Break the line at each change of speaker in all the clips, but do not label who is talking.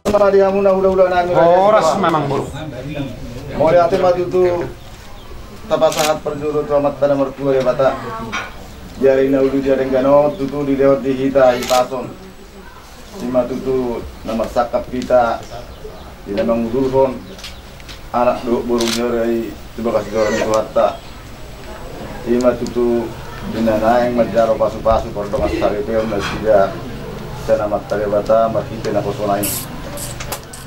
Dia muna udah nami.
Oras memang buruk.
Mau lihat matu tu tapas sahat perjuru selamat pada mertua ya bata. Jari na ulu jari gano tutu di lewat di hita hipason. Lima tutu nama sakap kita di nama ngudurhon anak dua burung jari coba kasih kawan itu hatta. Lima tutu dinana yang majaro pasu-pasu kordong asari peon dan tidak sana matari bata markite na kosonai.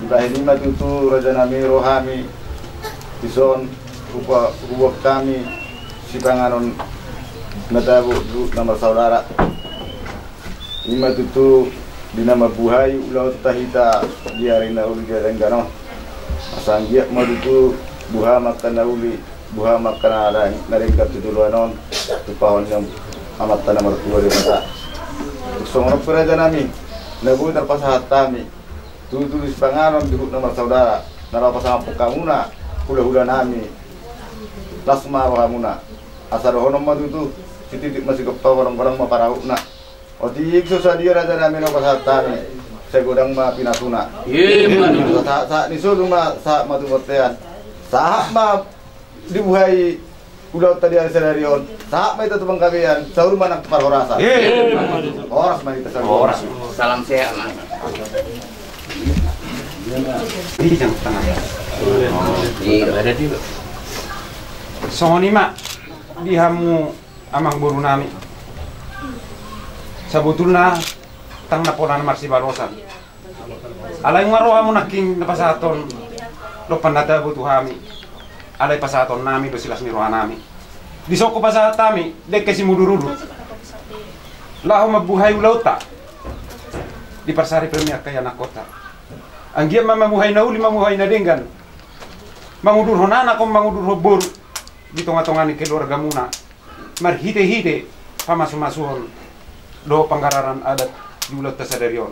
Ibahin lima tutu raja nami rohami ison rupa kami si panganon natabu nama saudara. Lima tutu di nama buhay ulau tahita diarina uli jarang gano asang dia mau itu buha makan uli buha makan ada naringkat itu luanon tu pahon yang amat tanah mertua di mata songro peraja nami nabu terpasah hatami tu tulis panganon di nama saudara nara pasang pukamuna hula nami lasma wahamuna asar honom madu tu titik masih kepa orang-orang ma parauna otik susah dia raja nami no pasah hatami saya godang ma pinasuna sa nisulu ma sa madu kotean sa ma dibuhay udah tadi ada senarion sa ma itu tubang kabian sahur mana parhorasa horas ma kita horas
Salam sehat.
Di yang tengah.
Ada di.
Songoni mak dihamu amang buru nami. Sebetulnya tang naponan marsi barosan. Alai ngaro hamu naking napasaton lo pandata butuh hami. Alai pasaton nami besilas miroha nami. Di soko pasatami dek kesi mudururu. Lahu mabuhay ulauta. Di Parsari Premier kaya anak kota. Anggia mamuhay na uli mamuhay na denggan. Mangudur honana kong mangudur hobor di tonga-tonga ni keluarga muna. Marhite-hite pamasu-masuhon do panggararan adat di ulat tasadarion.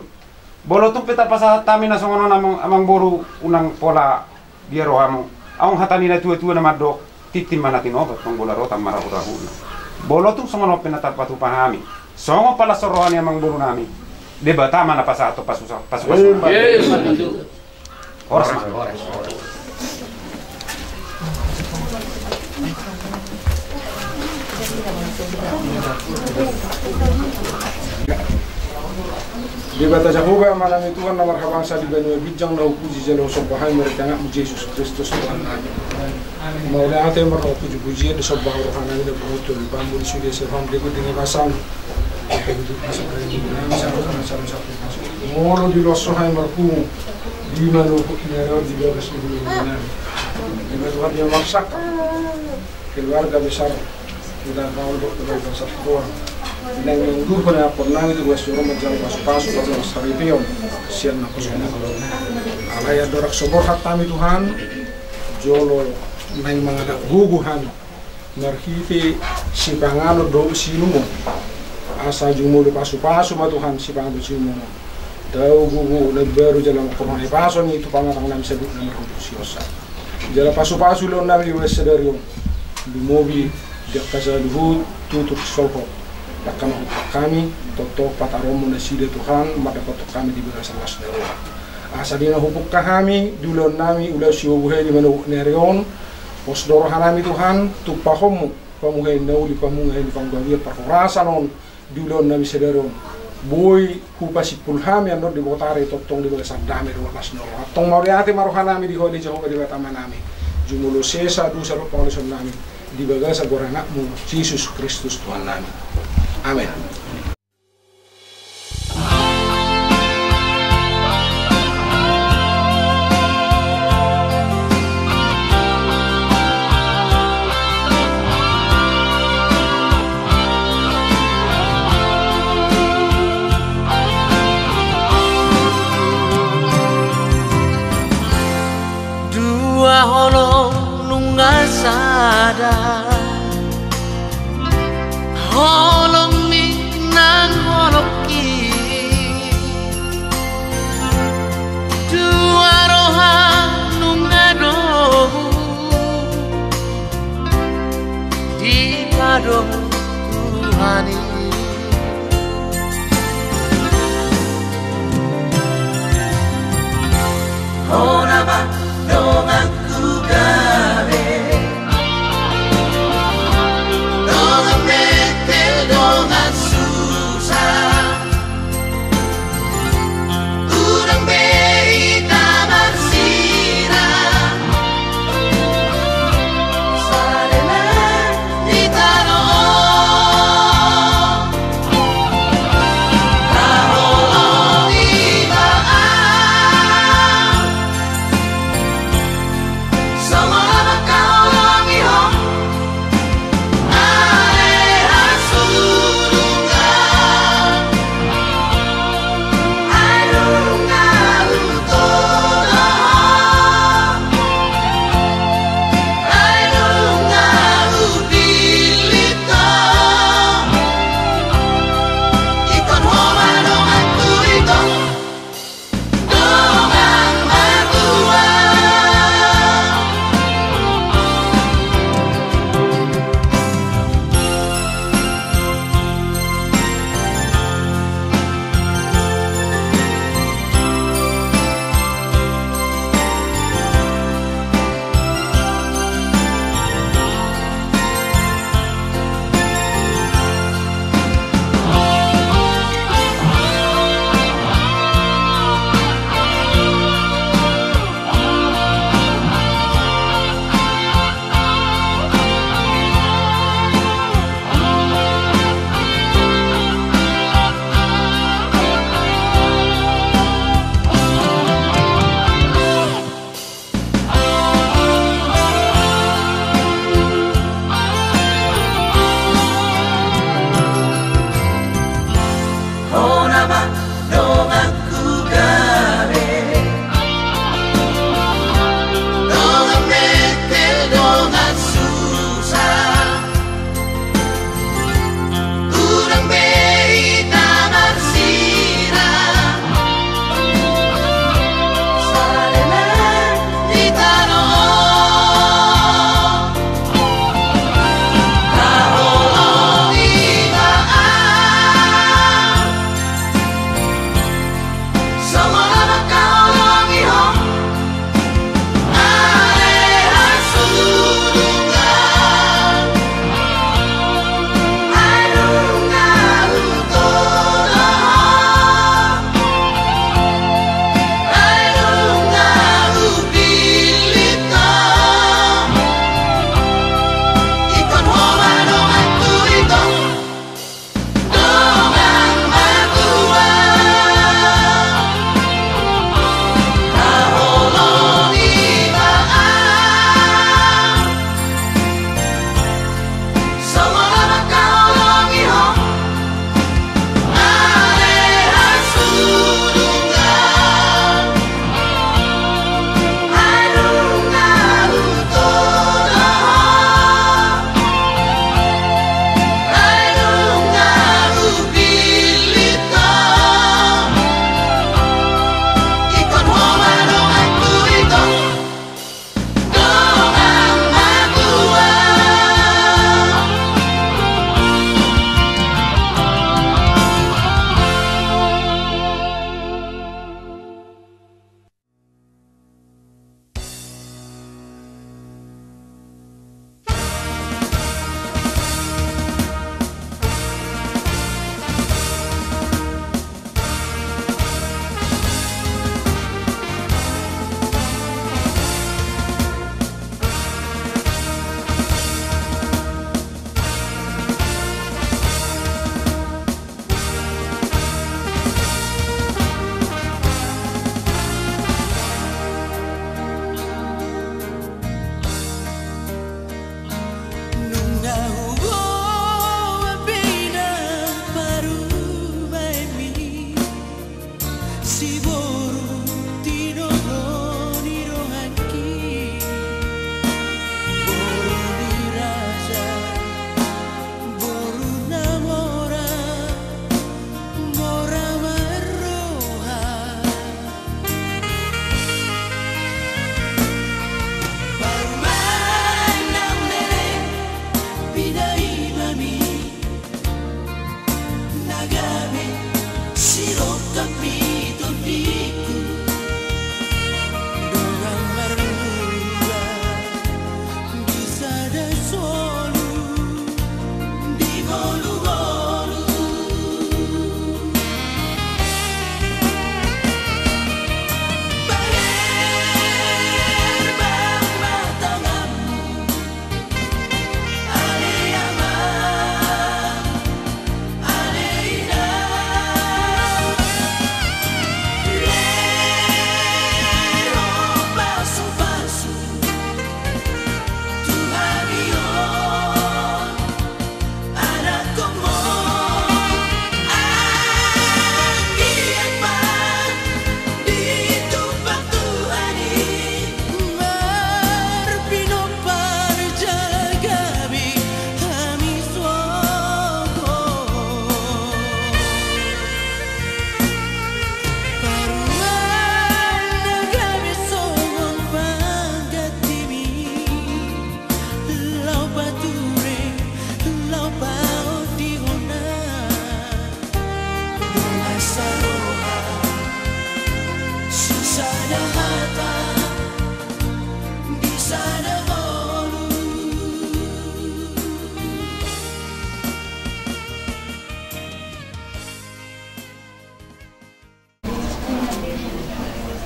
Bolo tu peta pasahat tami na songono amang boru unang pola dia rohamu. Aung hatani na tua-tua na madok titim manatin obat pangbola rota marahurahuna. Bolo tu songono penatapatu pahami. Songo pala sorohan amang boru nami. Debata mana pas atau pas susah pas horas
debata jahoba malam itu kan nomor bangsa di Benue bijang na puji jalo sobahan mereka nak Yesus Kristus Tuhan kami. Mau lihat yang mereka puji di sobah rohani dan berutul bambu sudah serham berikut dengan pasang. Molo di losso hai marfu di mano nero di beres di mana di mana dia maksak keluarga besar sudah tahu dokter besar tua dan minggu pada pernah itu gue suruh menjaga pasu-pasu pada saripion sian nak kosong alaya dorak sobor hatami Tuhan jolo main mengadak guguhan marhite simpangano do sinumo asa jumulu pasu-pasu ma Tuhan si pangabusimu tahu gugu lebih baru jalan korona pasu ni itu pangatang nam sebut nama produksi jalan pasu-pasu lo nam di wesedario di mobil dia kasih dulu tutup sopo akan kami toto pataromo na sida Tuhan mata kotok kami di berasa wasdaro asa dina hubuk kami dulu nami ulah siubuhe di manu nerion posdoro hanami Tuhan tupahomu pamuhe nauli pamuhe di panggawir parforasa non dulon nabi sederon boy kupasi pulham yang non di botare totong di bawah dame di wakas no tong mauriati maruhan nami di hodi jauh di bataman nami jumulo sesa du saru paulisan nami di bagasa goranakmu Yesus Kristus Tuhan nami amin.
Sada holong mi nang holoki dua roha nungado di pado Tuhani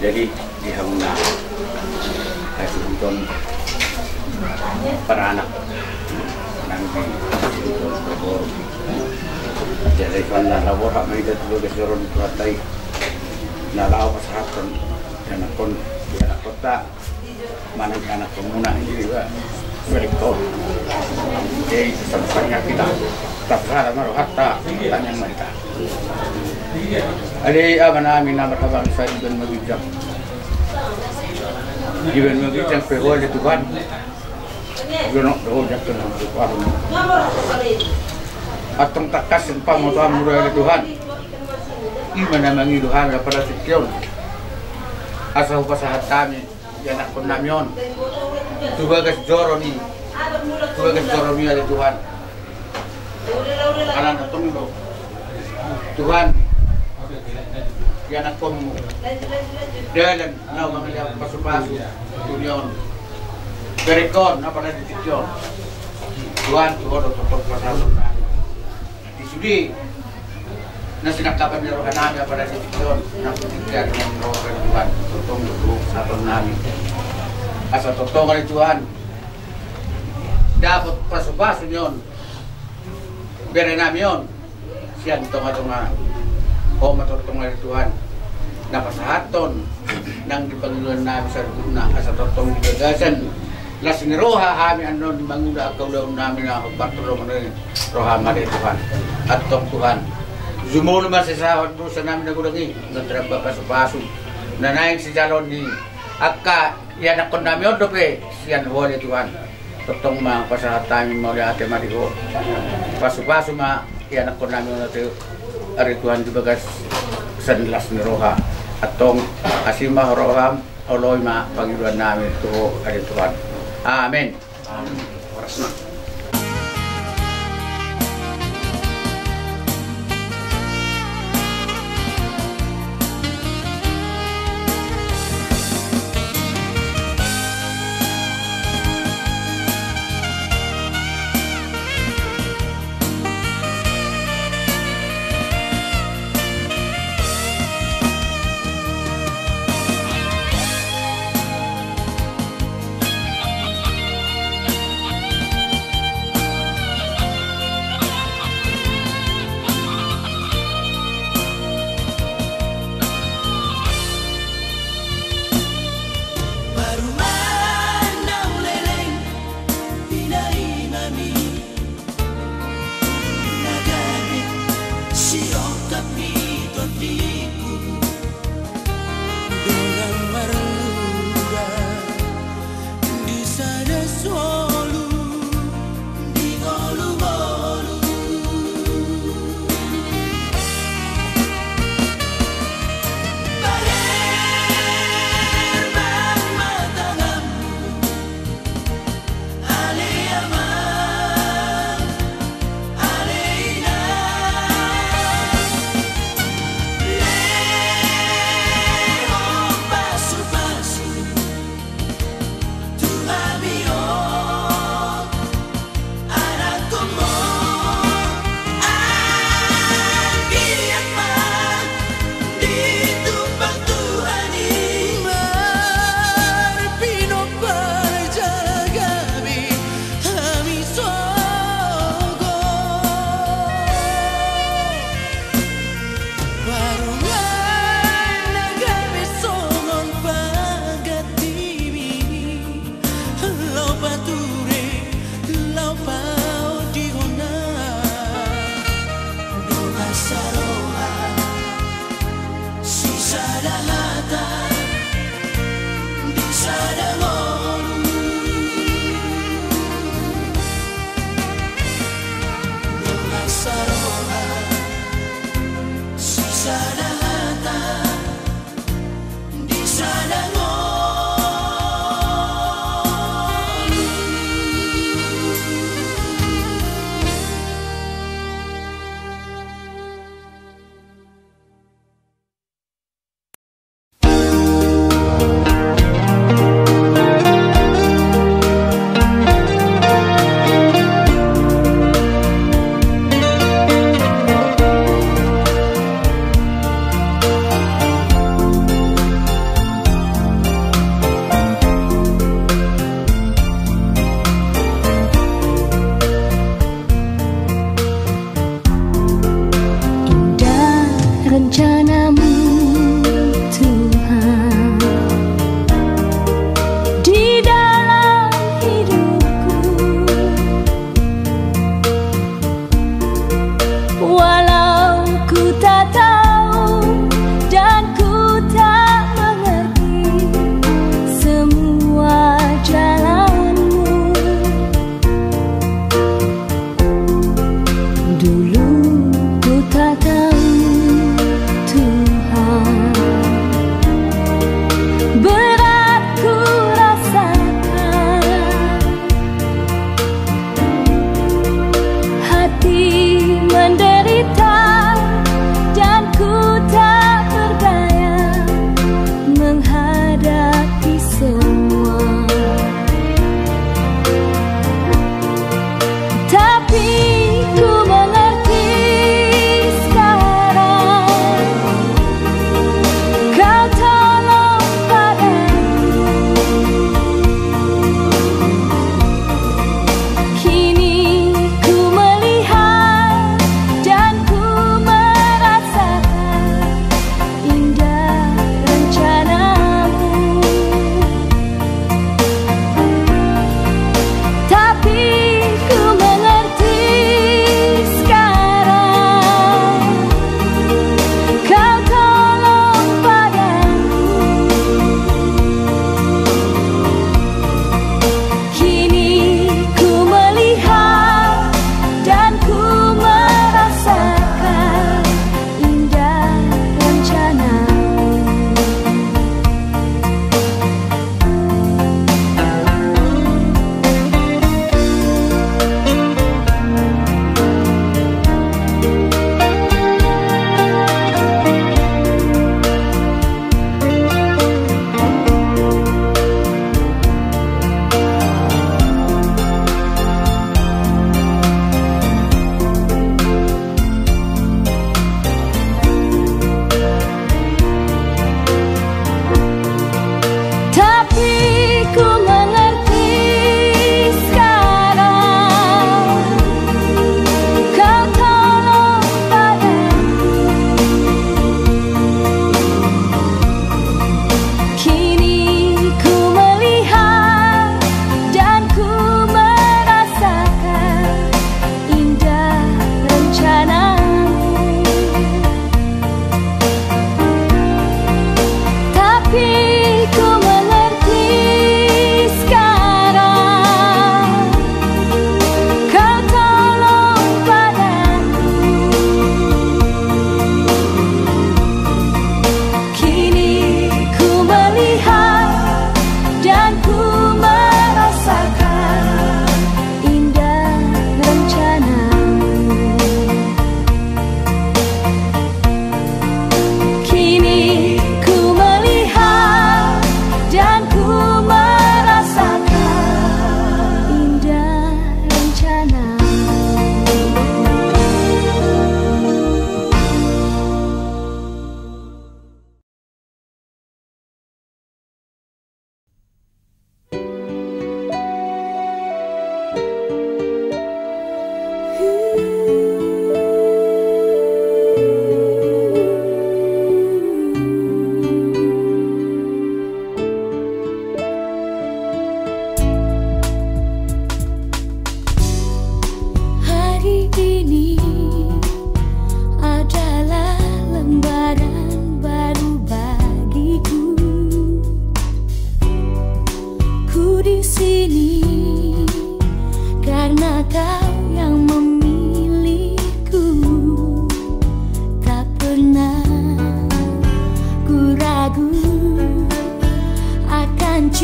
Jadi dihamuna kasih untuk para anak nanti untuk berbor. Jadi kalau labor hak mereka tu keseluruhan kuatai nalau kesehatan anak kon anak kota mana anak komuna ini juga berikut. Jadi sebenarnya kita tak salah malu hatta tanya mereka. Ada apa namin nama abang saya dan magijak. Iban magijak perwal itu kan. Gunok doh jakkan Tuhan. Atong takas ang pamotohan mula ni Tuhan. Iman na mangi Tuhan na para sikyon. Asa upasahat kami yan ako namyon. Tubagas joro ni Tuhan. Alam na tumilo. Tuhan yan ako mo. Dalan na mga pasu-pasu tunyon. Berikon na para sikyon. Tuhan tuhan untuk pasasun na. Disudi na sinakapan ni rohan namin para sikyon na putigyan ng rohan Tuhan. Tutong lulong sa aton namin. Asa totoo ka ni Tuhan. Dapat pasu-pasu yun. Bere namin yun. Siyan tunga-tunga. O matutong ni Tuhan. Napasahaton nang dipanguluan namin sa luna. Asa totong digagasan. Lasing roha kami ano di manguna akaw daw namin na pagpatulong ni roha mali Tuhan. At tong Tuhan. Zumulo man sa sahod mo sa namin nagulangi. Natraba pasu-pasu. Nanayang si Jalon ni Akka. Yan ako namin yun dope. Siyan wali Tuhan. Totong mga pasahat namin mo ni Ate Mariho. Pasu-pasu ma. Yan ako namin yun ari Tuhan di bagas sanlas ni roha. At tong asima roham. Oloy ma Panginoon namin ito ari Tuhan. Amin.
Oras na.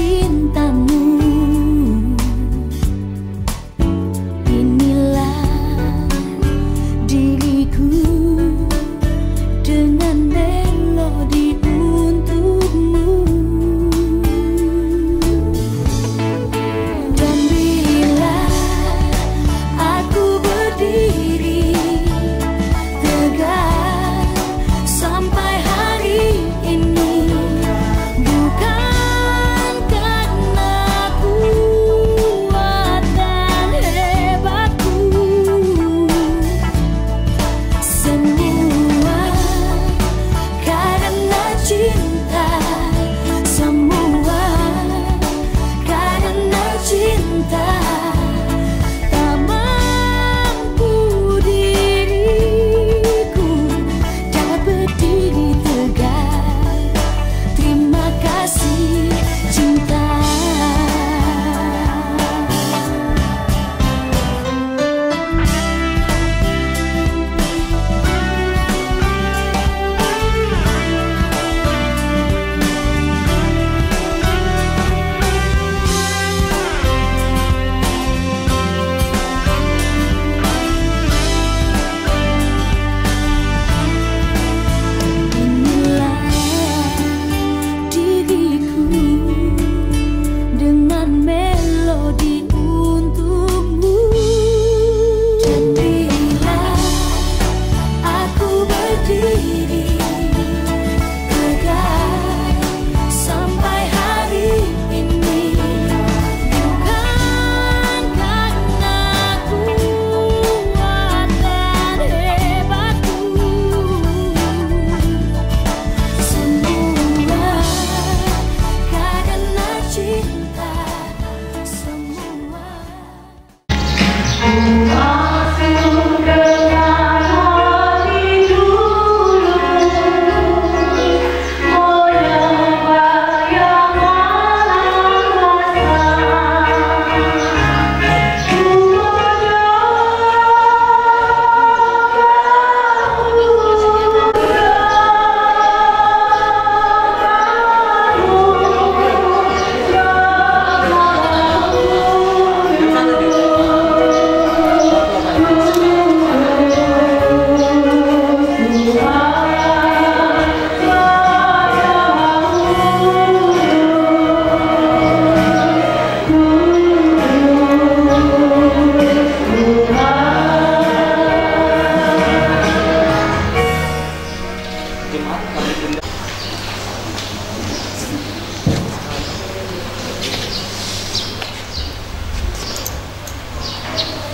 cintamu. Inilah diriku dengan melodi untukmu. Dan bila aku berdiri tegak sampai hari ini, bukan karena kuat dan hebatku. Semua karena cinta, semua karena cinta. Tak mampu diriku dapat berdiri tegak. Terima kasih cinta. Inilah diriku dengan melodi untukmu. Dan bila aku berdiri tegak sampai hari ini, bukan karena kuat dan hebatku. Semua karena cinta, semua.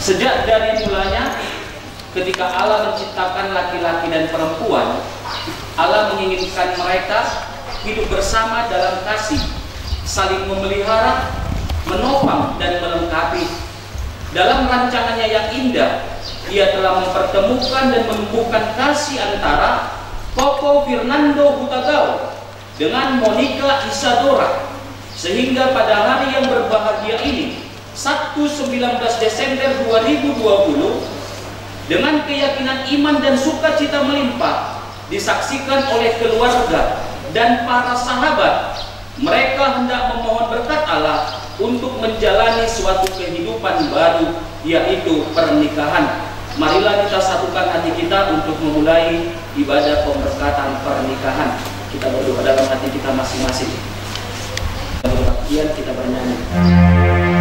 Sejak dari mulanya, ketika Allah menciptakan laki-laki dan perempuan, Allah menginginkan mereka hidup bersama dalam kasih, saling memelihara, menopang dan melengkapi. Dalam rancangannya yang indah, Dia telah mempertemukan dan menumbuhkan kasih antara Koko Fernando Hutagao dengan Monica Isadora, sehingga pada hari yang berbahagia ini, Sabtu 19 Desember 2020, dengan keyakinan iman dan sukacita melimpah disaksikan oleh keluarga dan para sahabat, mereka hendak memohon berkat Allah untuk menjalani suatu kehidupan baru, yaitu pernikahan. Marilah kita satukan hati kita untuk memulai ibadah pemberkatan pernikahan. Kita berdoa dalam hati kita masing-masing. Kemudian kita bernyanyi.
Oh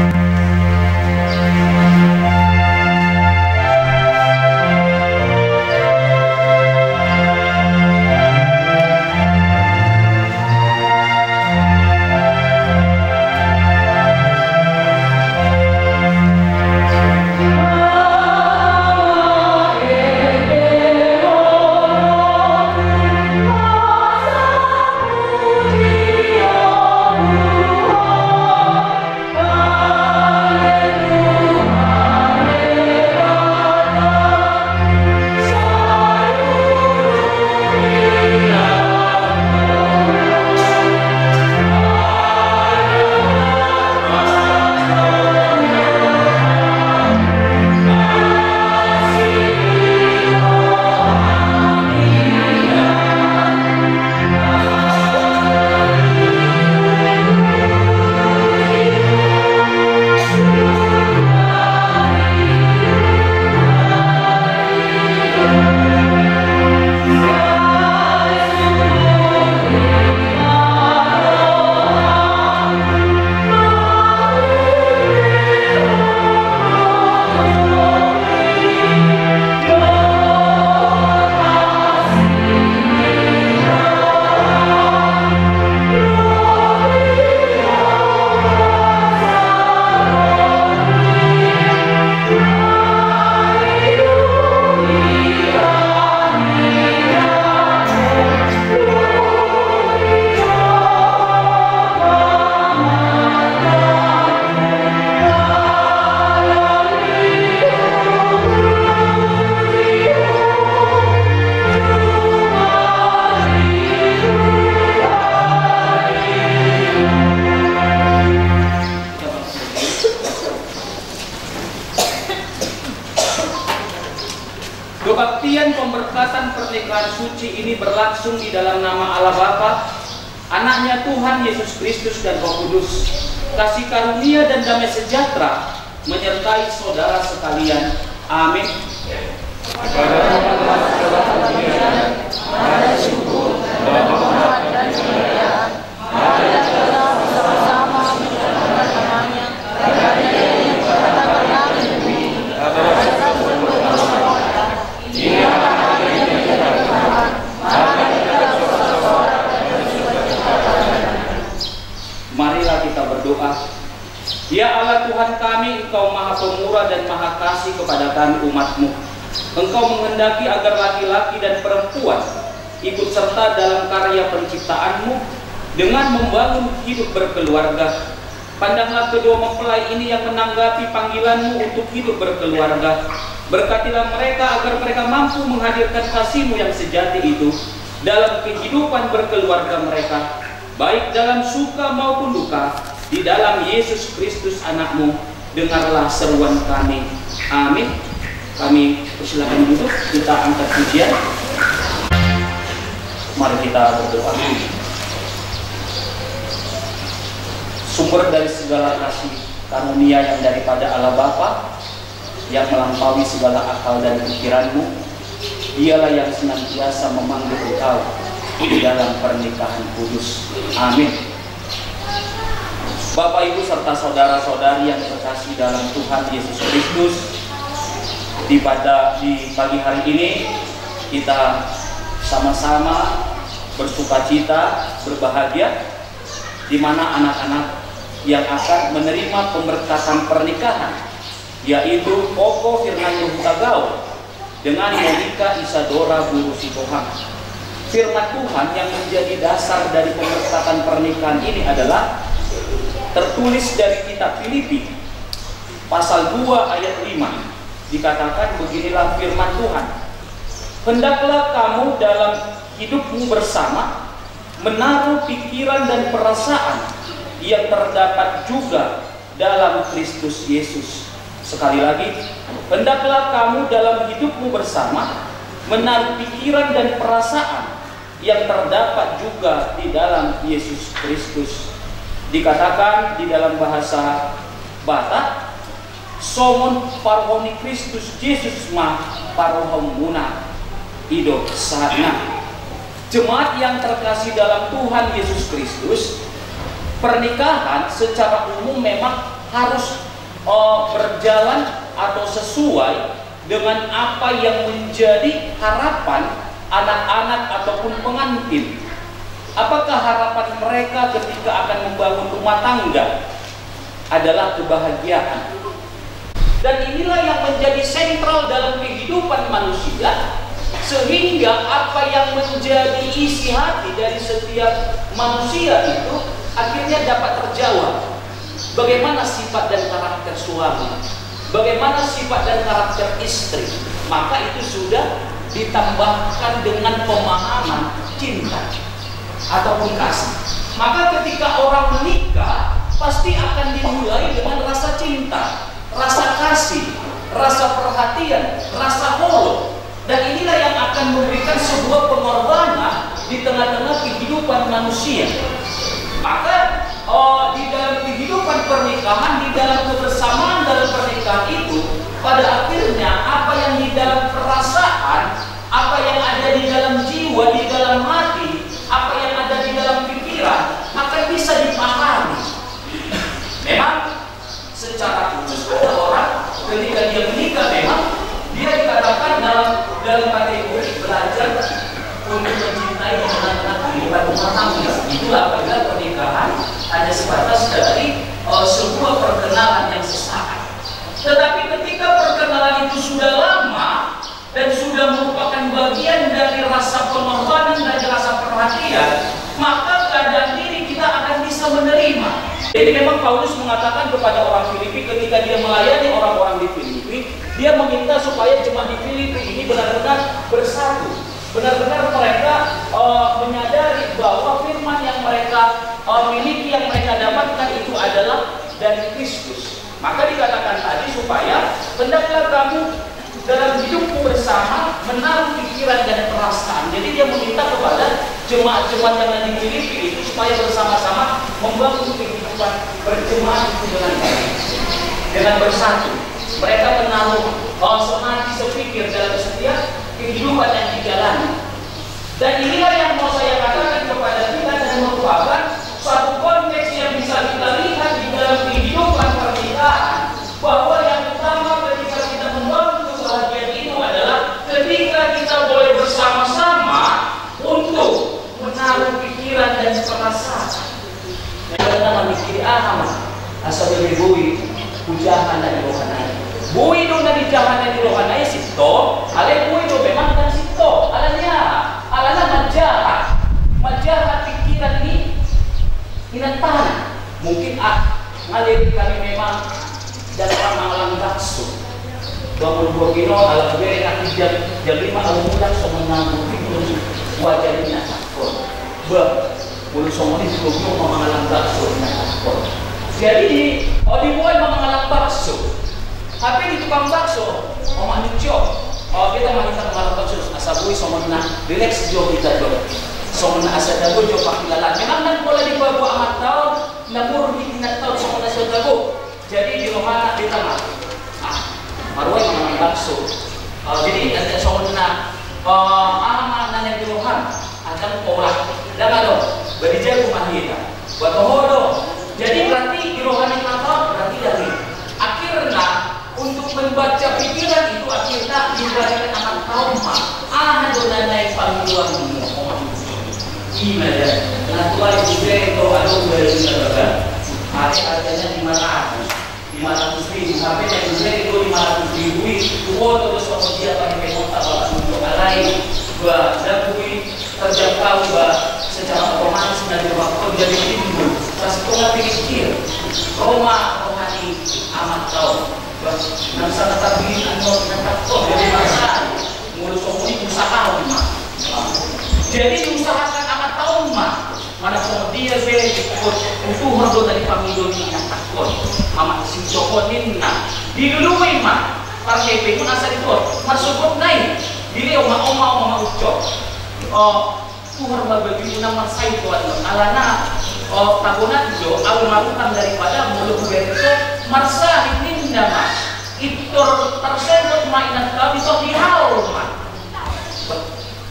ini berlangsung di dalam nama Allah Bapa, Anaknya Tuhan Yesus Kristus dan Roh Kudus. Kasih karunia dan damai sejahtera menyertai saudara sekalian. Amin. Marilah kita berdoa. Ya Allah Tuhan kami, Engkau maha pemurah dan maha kasih kepada kami umat-Mu. Engkau menghendaki agar laki-laki dan perempuan ikut serta dalam karya penciptaan-Mu dengan membangun hidup berkeluarga. Pandanglah kedua mempelai ini yang menanggapi panggilan-Mu untuk hidup berkeluarga. Berkatilah mereka agar mereka mampu menghadirkan kasih-Mu yang sejati itu dalam kehidupan berkeluarga mereka, baik dalam suka maupun duka. Di dalam Yesus Kristus Anak-Mu, dengarlah seruan kami. Amin. Kami persilakan duduk, kita angkat pujian. Mari kita berdoa. Sumber dari segala kasih karunia yang daripada Allah Bapa, yang melampaui segala akal dan pikiran-Mu, Dialah yang senantiasa memanggil Engkau di dalam pernikahan kudus. Amin. Bapak, Ibu, serta saudara-saudari yang terkasih dalam Tuhan Yesus Kristus, di pagi hari ini kita sama-sama bersukacita, berbahagia, di mana anak-anak yang akan menerima pemberkatan pernikahan, yaitu Koko Firman Hutagao dengan Monica Isadora Guru Sitohang. Firman Tuhan yang menjadi dasar dari pemberkatan pernikahan ini adalah tertulis dari kitab Filipi pasal 2 ayat 5. Dikatakan beginilah firman Tuhan. Hendaklah kamu dalam hidupmu bersama menaruh pikiran dan perasaan yang terdapat juga dalam Kristus Yesus. Sekali lagi, hendaklah kamu dalam hidupmu bersama menaruh pikiran dan perasaan yang terdapat juga di dalam Yesus Kristus. Dikatakan di dalam bahasa Batak, somon parhoni Kristus Yesus ma parhomuna ido sana. Jemaat yang terkasih dalam Tuhan Yesus Kristus, pernikahan secara umum memang harus berjalan atau sesuai dengan apa yang menjadi harapan anak-anak ataupun pengantin. Apakah harapan mereka ketika akan membangun rumah tangga adalah kebahagiaan? Dan inilah yang menjadi sentral dalam kehidupan manusia, sehingga apa yang menjadi isi hati dari setiap manusia itu akhirnya dapat terjawab. Bagaimana sifat dan karakter suami, bagaimana sifat dan karakter istri, maka itu sudah ditambahkan dengan pemahaman cinta ataupun kasih. Maka ketika orang menikah pasti akan dimulai dengan rasa cinta, rasa kasih, rasa perhatian, rasa holog. Dan inilah yang akan memberikan sebuah pengorbanan di tengah-tengah kehidupan manusia. Maka di dalam kehidupan pernikahan, di dalam kebersamaan dalam pernikahan itu, pada akhirnya apa yang di dalam perasaan, apa yang ada di dalam jiwa, di dalam hati, apa yang ada di dalam pikiran akan bisa dipahami. Memang secara khusus ada orang ketika dia menikah, memang dia dikatakan dalam kategori belajar untuk mencintai di tengah-tengah kehidupan rumah tangga. Itulah apabila pernikahan hanya sebatas dari sebuah perkenalan yang sesaat. Tetapi ketika perkenalan itu sudah lama dan sudah merupakan bagian dari rasa pengorbanan, dari rasa perhatian, maka keadaan diri kita akan bisa menerima. Jadi memang Paulus mengatakan kepada orang Filipi ketika dia melayani orang-orang di Filipi, dia meminta supaya jemaat di Filipi ini benar-benar bersatu. Benar-benar mereka menyadari bahwa firman yang mereka miliki, yang mereka dapatkan itu adalah dari Kristus. Maka dikatakan tadi supaya hendaklah kamu dalam hidupmu bersama menaruh pikiran dan perasaan. Jadi dia meminta kepada jemaat-jemaat yang ada di Filipi itu supaya bersama-sama membangun kehidupan berjemaat itu dengan bersatu. Mereka menaruh semati sepikir dalam setiap kehidupan yang dijalani. Dan inilah yang mau saya katakan kepada kita dan merupakan suatu konteks yang bisa kita lihat di dalam kehidupan pernikahan, bahwa yang utama ketika kita membangun kebahagiaan itu adalah ketika kita boleh bersama-sama untuk menaruh pikiran dan perasaan. Karena memikir asal dari bui pujahan dari rohanai. Bui do dari jahan dari rohanai sito, ale bui do memang kan sito, alanya majahat pikiran ini inatan. Mungkin ngalir kami memang dalam mengalang bakso. Bangun 2 kilo alam beri nanti jam 5 almudah semenang bukti wajah ini takut. Bulu somoni itu mau mengalang bakso takut. Jadi di mulai mengalang bakso. Tapi di tukang bakso, kita kita mengalang bakso asabui somona relax jo kita jo. Somona asadago jo pakilalan. Memang nan boleh dibawa amat tahun, namun di tingkat tahun somona asadago. Jadi di rumah di tengah. Marwai mengalang bakso. Jadi ada somona aman nan di rumah akan pola. Dan kalau berdijago mahita. Buat hodo. Jadi berarti di rohani kantor berarti dari akhirnya untuk membaca pikiran itu akhirnya diberikan anak trauma. Ada naik panggilan ini. Gimana? Natural juga itu ada berita harganya 500.000. Sampai yang juga itu 500.000. Itu terus kemudian pakai kontak untuk alai. Dan bui terjangkau secara otomatis dari waktu jadi timbul. Setelah pikir, rohani amat tahu. Nasa natabi tahu dari masa mulus komuni usaha jadi usahakan amat tahu mana kemudian beli ikut untuk harga dari pamilu ini yang takut amat si cokonin dilului pakai pun asal itu masuk naik diri oma ucap Tuhan bagi nama saya tuan alana tabunan jo almarhum daripada mulut berito marsa ini nama itu tersebut mainan kami so dihal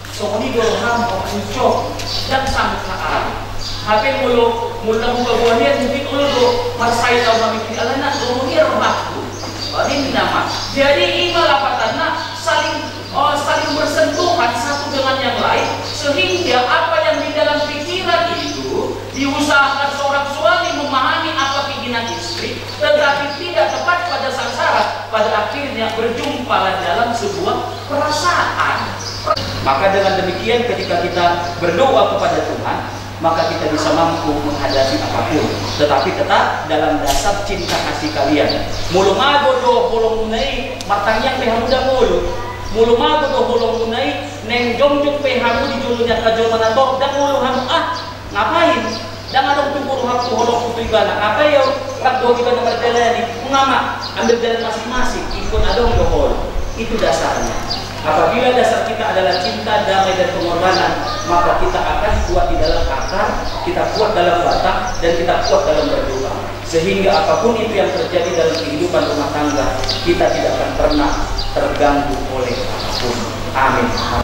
so ini doang ucap dan sangkaan HP mulu buahnya mungkin ulu marsa itu memikir alana kemudian waktu ini nama jadi inilah lapatannya saling bersentuhan satu dengan yang lain sehingga apa yang di dalam pikiran itu diusahakan seorang suami memahami apa keinginan istri tetapi tidak tepat pada sasaran pada akhirnya berjumpa dalam sebuah perasaan. Maka dengan demikian ketika kita berdoa kepada Tuhan maka kita bisa mampu menghadapi apapun tetapi tetap dalam dasar cinta kasih kalian. Mulu mago do bolong munai matangnya pehamuda mulu mago do bolong munai neng jongjong pehamu di julunya kajol manator dan mulu hamu ngapain dan ada tumpur hakku holok putri bana apa ya rak do kita berjalan ngama ambil jalan masing-masing ikut adong do hol itu dasarnya. Apabila dasar kita adalah cinta, damai, dan pengorbanan, maka kita akan kuat di dalam akar, kita kuat dalam batang, dan kita kuat dalam berdoa. Sehingga apapun itu yang terjadi dalam kehidupan rumah tangga, kita tidak akan pernah terganggu oleh apapun. Amin.
No.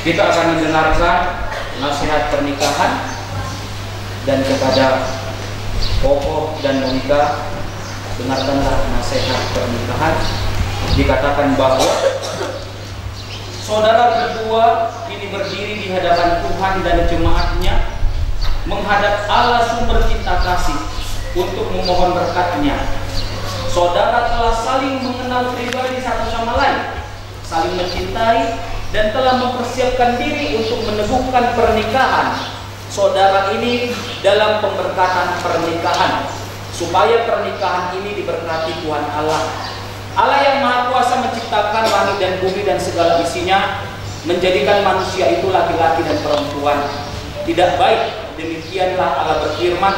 Kita akan mendengarkan nasihat pernikahan, dan kepada Koko dan Monica, dengarkanlah nasihat pernikahan. Dikatakan bahwa saudara berdua ini berdiri di hadapan Tuhan dan jemaatnya, menghadap Allah sumber cinta kasih untuk memohon berkat-Nya. Saudara telah saling mengenal pribadi satu sama lain, saling mencintai, dan telah mempersiapkan diri untuk meneguhkan pernikahan saudara ini dalam pemberkatan pernikahan, supaya pernikahan ini diberkati Tuhan Allah. Allah yang Maha Kuasa menciptakan langit dan bumi dan segala isinya, menjadikan manusia itu laki-laki dan perempuan. Tidak baik, demikianlah Allah berfirman,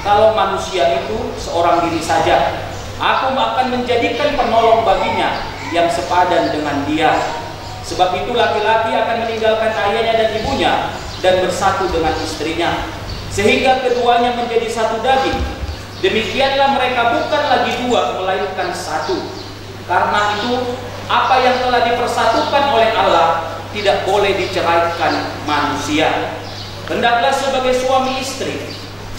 kalau manusia itu seorang diri saja, Aku akan menjadikan penolong baginya yang sepadan dengan dia. Sebab itu laki-laki akan meninggalkan ayahnya dan ibunya dan bersatu dengan istrinya, sehingga keduanya menjadi satu daging. Demikianlah mereka bukan lagi dua, melainkan satu. Karena itu, apa yang telah dipersatukan oleh Allah tidak boleh diceraikan manusia. Hendaklah sebagai suami istri,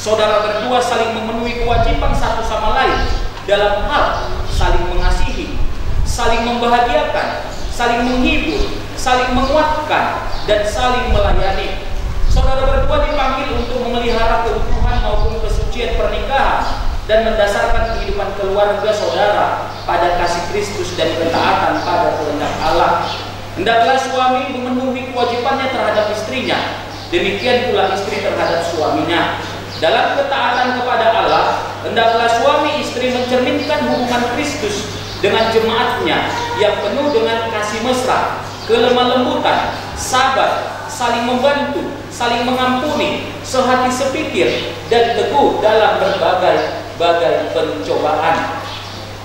saudara berdua saling memenuhi kewajiban satu sama lain dalam hal saling mengasihi, saling membahagiakan, saling menghibur, saling menguatkan, dan saling melayani. Saudara berdua dipanggil untuk memelihara keutuhan maupun kesucian pernikahan dan mendasarkan kehidupan keluarga saudara pada kasih Kristus dan ketaatan pada kehendak Allah. Hendaklah suami memenuhi kewajibannya terhadap istrinya, demikian pula istri terhadap suaminya. Dalam ketaatan kepada Allah, hendaklah suami istri mencerminkan hubungan Kristus dengan jemaatnya yang penuh dengan kasih mesra, kelemah lembutan, sabar, saling membantu, saling mengampuni, sehati sepikir, dan teguh dalam berbagai pencobaan.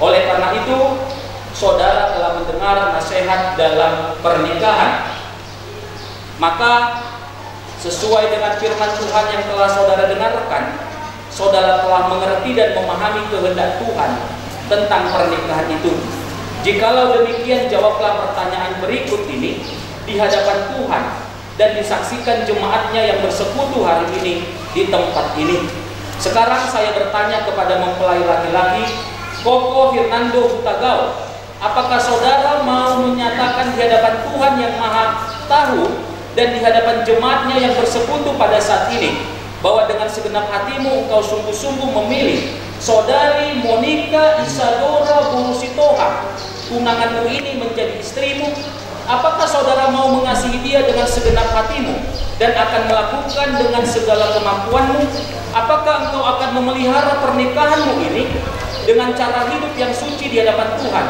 Oleh karena itu, saudara telah mendengar nasihat dalam pernikahan. Maka sesuai dengan firman Tuhan yang telah saudara dengarkan, saudara telah mengerti dan memahami kehendak Tuhan tentang pernikahan itu. Jikalau demikian, jawablah pertanyaan berikut ini di hadapan Tuhan dan disaksikan jemaatnya yang bersekutu hari ini di tempat ini. Sekarang saya bertanya kepada mempelai laki-laki, Koko Fernando Hutagao, apakah saudara mau menyatakan di hadapan Tuhan yang Maha Tahu dan di hadapan jemaatnya yang bersekutu pada saat ini, bahwa dengan segenap hatimu engkau sungguh-sungguh memilih saudari Monica Isadora Burusitoha, tunanganmu ini, menjadi istrimu? Apakah saudara mau mengasihi dia dengan segenap hatimu dan akan melakukan dengan segala kemampuanmu? Apakah engkau akan memelihara pernikahanmu ini dengan cara hidup yang suci di hadapan Tuhan?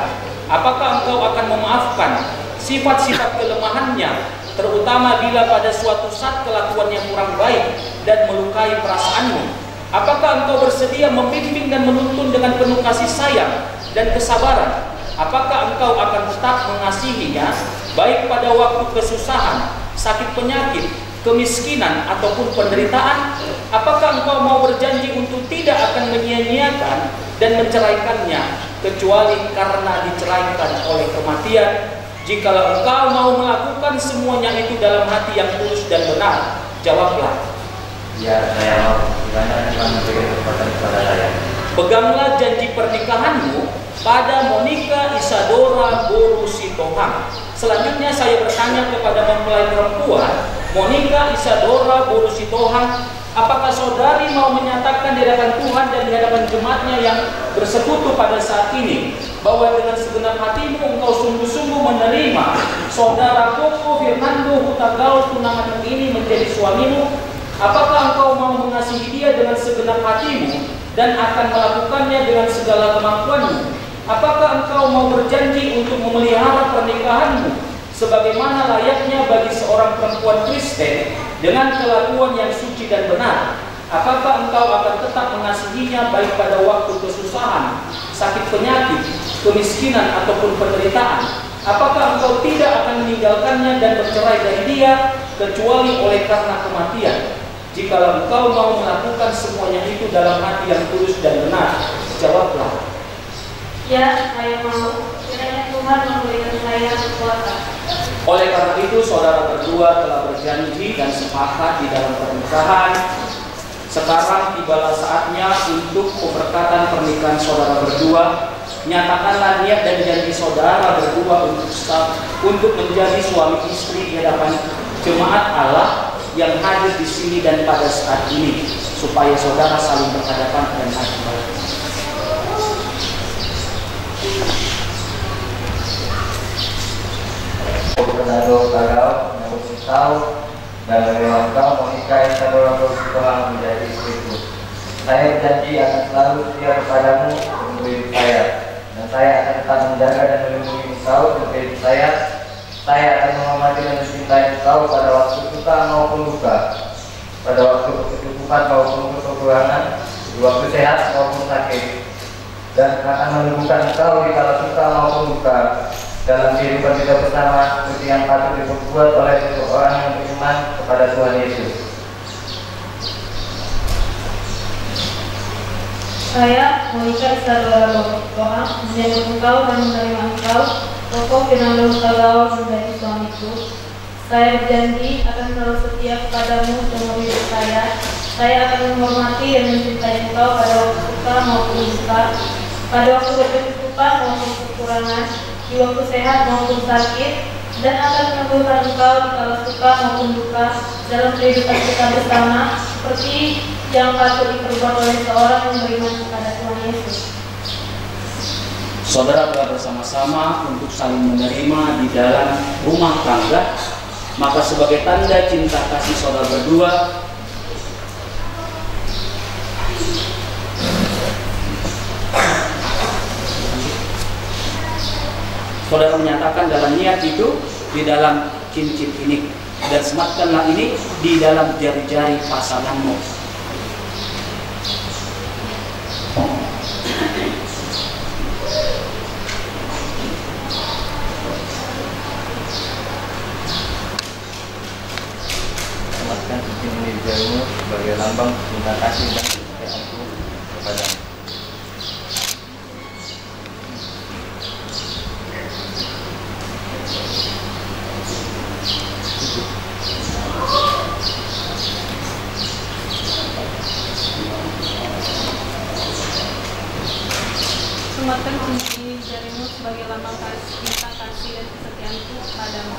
Apakah engkau akan memaafkan sifat-sifat kelemahannya, terutama bila pada suatu saat kelakuannya kurang baik dan melukai perasaanmu? Apakah engkau bersedia membimbing dan menuntun dengan penuh kasih sayang dan kesabaran? Apakah engkau akan tetap mengasihinya baik pada waktu kesusahan, sakit penyakit, kemiskinan, ataupun penderitaan? Apakah engkau mau berjanji untuk tidak akan menyia-nyiakan dan menceraikannya kecuali karena diceraikan oleh kematian? Jikalau engkau mau melakukan semuanya itu dalam hati yang tulus dan benar, jawablah,
ya, saya mau. Gimana Tuhan memberikan kesempatan kepada saya?
Peganglah janji pernikahanmu pada Monica Isadora Burusitoha. Selanjutnya saya bertanya kepada mempelai perempuan Monica Isadora Burusitoha, apakah saudari mau menyatakan di hadapan Tuhan dan di hadapan jemaatnya yang bersekutu pada saat ini, bahwa dengan segenap hatimu engkau sungguh-sungguh menerima saudara Koko Fernando Hutagao tunanganmu ini menjadi suamimu? Apakah engkau mau mengasihi dia dengan segenap hatimu dan akan melakukannya dengan segala kemampuanmu? Apakah engkau mau berjanji untuk memelihara pernikahanmu sebagaimana layaknya bagi seorang perempuan Kristen dengan kelakuan yang suci dan benar? Apakah engkau akan tetap mengasihinya baik pada waktu kesusahan, sakit penyakit, kemiskinan, ataupun penderitaan? Apakah engkau tidak akan meninggalkannya dan bercerai dari dia kecuali oleh karena kematian? Jikalau engkau mau melakukan semuanya itu dalam hati yang tulus dan benar, jawablah,
ya, saya mau. Kiranya Tuhan memberikan saya kekuatan
Oleh karena itu, saudara berdua telah berjanji dan sepakat di dalam pernikahan. Sekarang tibalah saatnya untuk pemberkatan pernikahan saudara berdua. Nyatakanlah niat dan janji saudara berdua untuk menjadi suami istri di hadapan jemaat Allah yang hadir di sini dan pada saat ini, supaya saudara saling berhadapan dan saling.
Bernado kagau menurut kau dan bagaimana kau menikahi saudara berdua menjadi istriku. Saya berjanji akan selalu setia kepadamu untuk hidup saya, dan saya akan tetap menjaga dan melindungi engkau untuk hidup saya. Saya akan menghormati dan mencintai engkau pada waktu suka maupun duka, pada waktu kecukupan maupun kekurangan, di waktu sehat maupun sakit, dan akan meneguhkan engkau di kala suka maupun duka dalam kehidupan kita bersama, seperti yang patut diperbuat oleh seseorang yang beriman kepada Tuhan Yesus.
Saya mengikat saudara Boha, menjadi engkau dan menerima engkau, Roko Fernando Kagau menjadi suamiku. Saya berjanji akan selalu setia kepadamu seumur hidup saya. Saya akan menghormati dan mencintai engkau pada waktu suka maupun duka, pada waktu berkecukupan maupun kekurangan, di waktu sehat maupun sakit, dan akan meneguhkan engkau di kala suka maupun duka dalam kehidupan kita bersama, seperti yang patut diperbuat oleh seorang yang beriman kepada Tuhan Yesus.
Saudara telah bersama-sama untuk saling menerima di dalam rumah tangga, maka sebagai tanda cinta kasih saudara berdua, saudara menyatakan dalam niat itu di dalam cincin ini, dan sematkanlah ini di dalam jari-jari pasanganmu.
Sematkan cincin ini di jarimu sebagai lambang cinta kasih dan kesetiaanku kepadamu.
Sematkan cincin ini di jarimu sebagai lambang cinta kasih dan kesetiaanku kepadamu.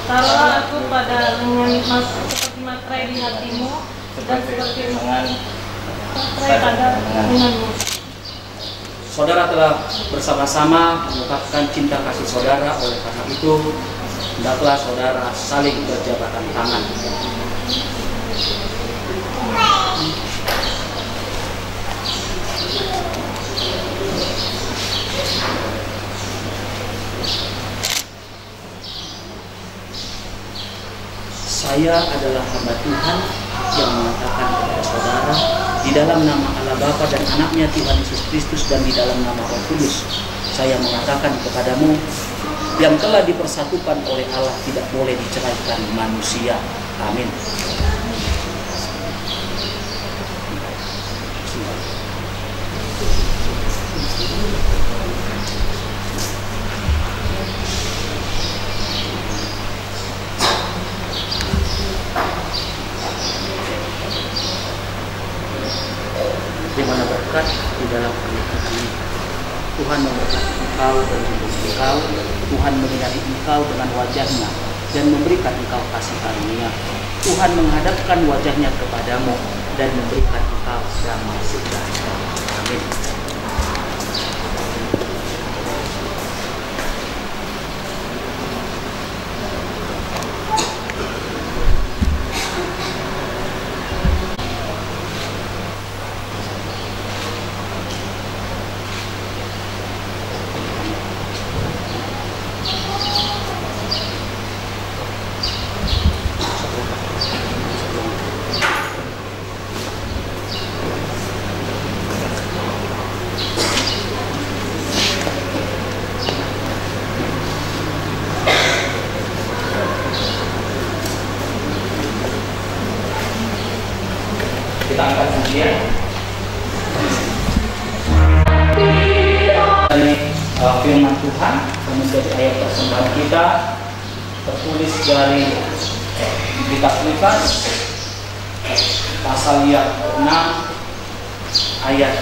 Taruhlah aku pada lengan seperti materai di hatimu, dan seperti materai pada lenganmu.
Saudara telah bersama-sama mengungkapkan cinta kasih saudara. Oleh karena itu, hendaklah saudara saling berjabatan tangan. Saya adalah hamba Tuhan yang mengatakan kepada saudara di dalam nama Allah Bapa dan Anaknya Tuhan Yesus Kristus dan di dalam nama Roh Kudus, saya mengatakan kepadamu, yang telah dipersatukan oleh Allah tidak boleh diceraikan manusia. Amin. Di mana berkat di dalam pernikahan ini. Tuhan memberkati engkau dan melindungi engkau. Tuhan menyinari engkau dengan wajah-Nya dan memberikan engkau kasih karunia. Tuhan menghadapkan wajah-Nya kepadamu dan memberikan engkau damai sejahtera. Amin. Ya. Dari firman Tuhan menjadi ayat persembahan kita tertulis dari kitab Lukas pasal yang 6 ayat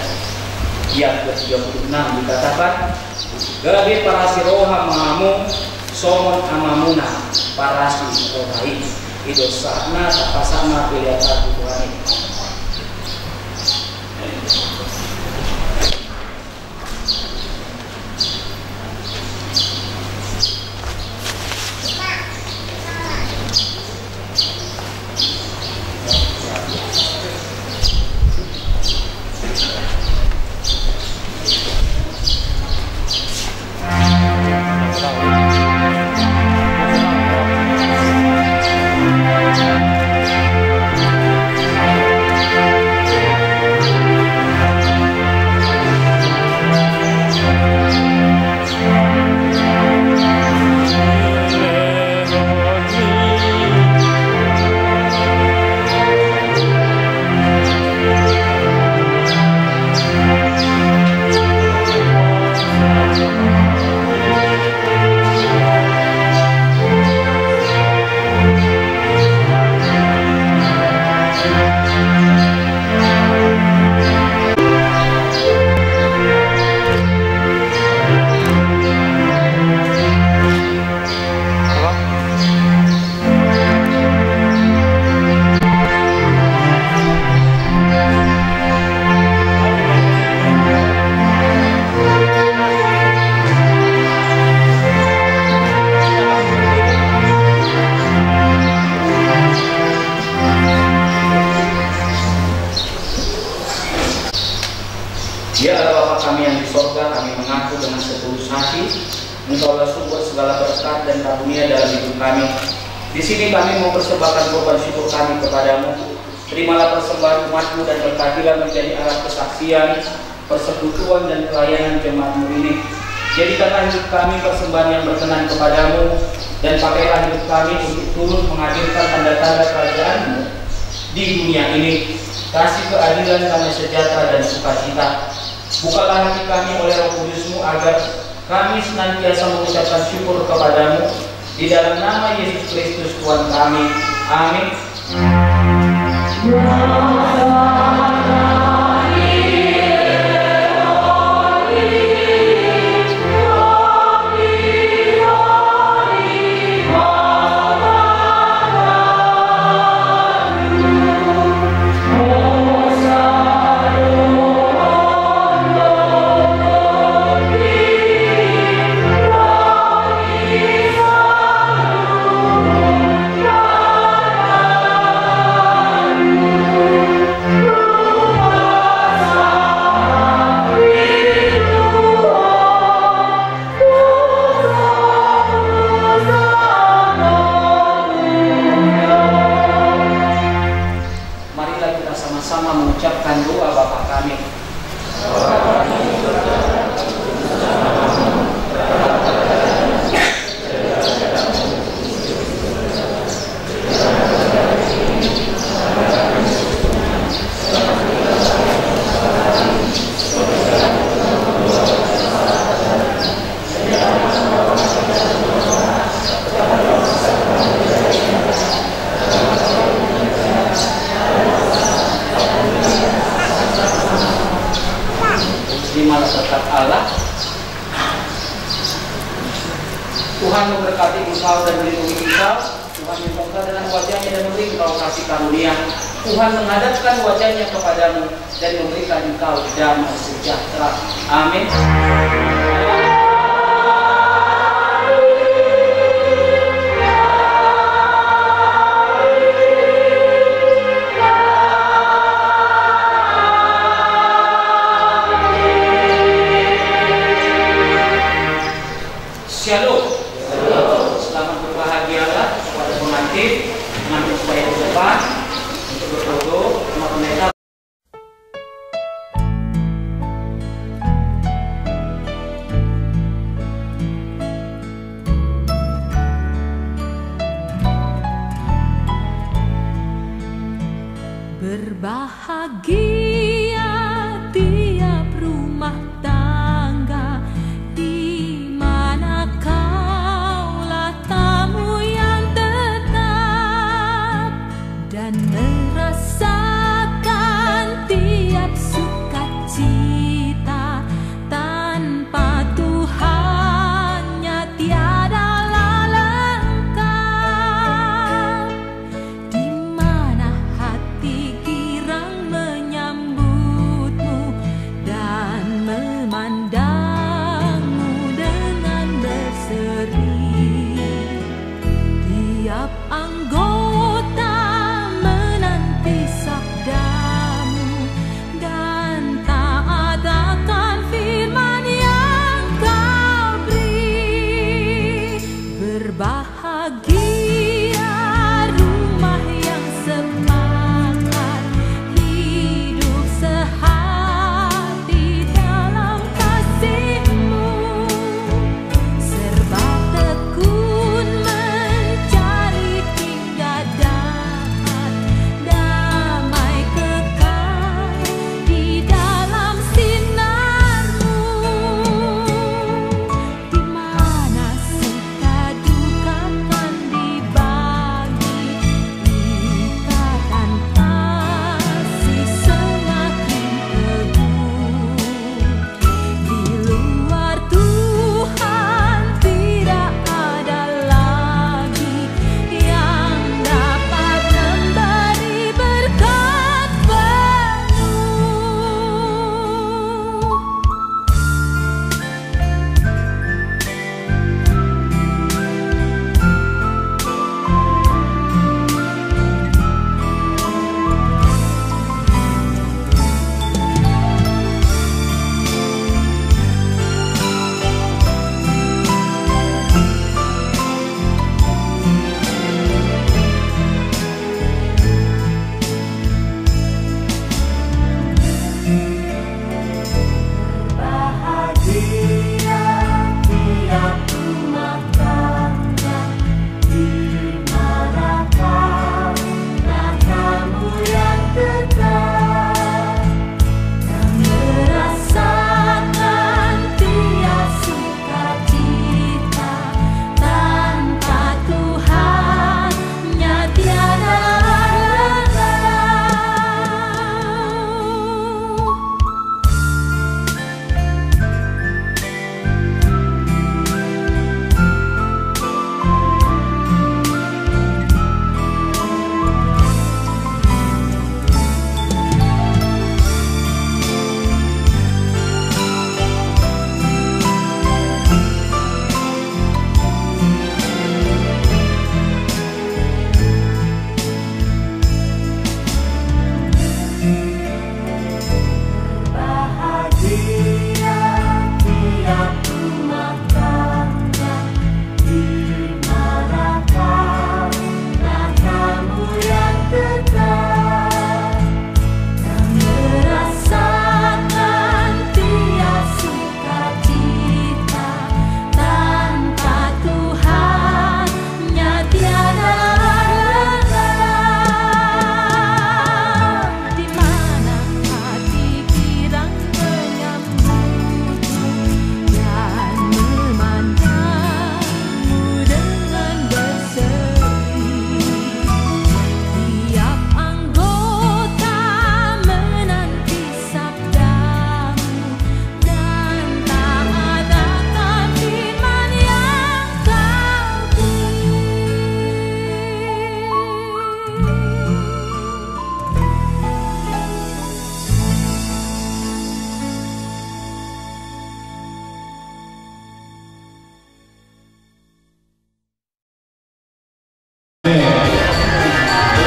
yang ke-36 dikatakan, "Gabe parasi roha mengamu somon amamuna parasi rohai itu saatnya tak sama kelihatan Tuhan." Ya Allah Bapa kami yang di sorga, kami mengaku dengan setulus hati Engkaulah sumber segala berkat dan karunia dalam hidup kami. Di sini kami mempersembahkan korban syukur kami kepadamu. Terimalah persembahan umatmu dan berkatilah menjadi alat kesaksian, persekutuan dan pelayanan jemaatmu ini. Jadikanlah hidup kami persembahan yang berkenan kepadamu, dan pakailah hidup kami untuk turut menghadirkan tanda-tanda kerajaanmu di dunia ini, kasih keadilan, damai sejahtera dan sukacita. Bukalah hati kami oleh Roh Kudus-Mu agar kami senantiasa mengucapkan syukur kepadamu di dalam nama Yesus Kristus Tuhan kami. Amin. Mengucapkan doa Bapa kami. Terimalah berkat Allah. Tuhan memberkati engkau dan melindungi engkau. Tuhan memberkati dengan wajahnya dan memberi engkau kasih karunia. Tuhan menghadapkan wajahnya kepadamu dan memberikan engkau damai sejahtera. Amin. Shalom. Selamat berbahagialah kepada pengantin, mengambil supaya di depan untuk berfoto sama pendeta.
Berbahagia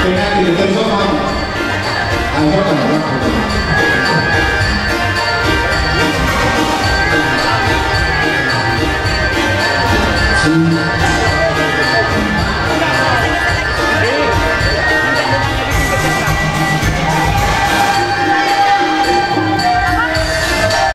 Penalti di terus